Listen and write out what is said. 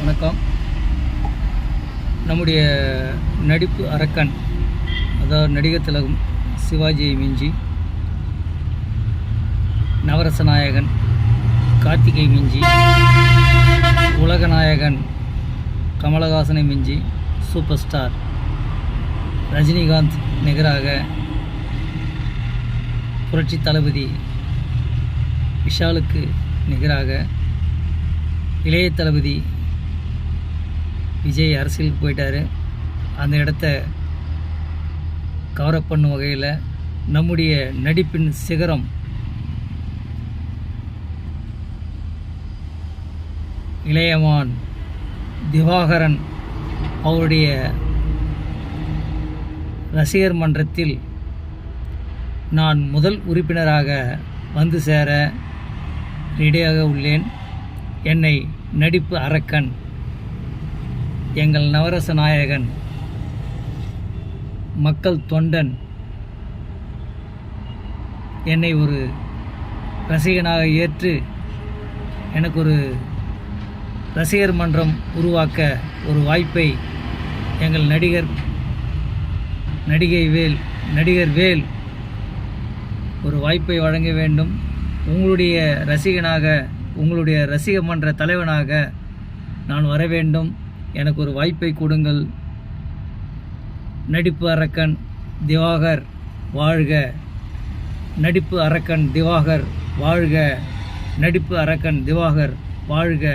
வணக்கம். நம்முடைய நடிப்பு அரக்கன், அதாவது நடிகர் திலகம் சிவாஜியை மிஞ்சி, நவரச நாயகன் கார்த்திகை மிஞ்சி, உலகநாயகன் கமலஹாசனை மிஞ்சி, சூப்பர் ஸ்டார் ரஜினிகாந்த் நிகராக புரட்சி தளபதி விஷாலுக்கு நிகராக இளைய தளபதி விஜய் அரசியலுக்கு போயிட்டார். அந்த இடத்த கவரப் பண்ணும் வகையில் நம்முடைய நடிப்பின் சிகரம் இளையமான் திவாகரன் அவருடைய ரசிகர் மன்றத்தில் நான் முதல் உறுப்பினராக வந்து சேர ரெடியாக உள்ளேன். என்னை நடிப்பு அரக்கன், எங்கள் நவரச நாயகன், மக்கள் தொண்டன் என்னை ஒரு ரசிகனாக ஏற்று எனக்கு ஒரு ரசிகர் மன்றம் உருவாக்க ஒரு வாய்ப்பை எங்கள் நடிகர் வேல் ஒரு வாய்ப்பை வழங்க வேண்டும். உங்களுடைய ரசிகனாக, உங்களுடைய ரசிக மன்ற தலைவனாக நான் வர வேண்டும். எனக்கு ஒரு வாய்ப்பை கொடுங்கள். நடிப்பு அரக்கன் திவாகர் வாழ்க! நடிப்பு அரக்கன் திவாகர் வாழ்க! நடிப்பு அரக்கன் திவாகர் வாழ்க!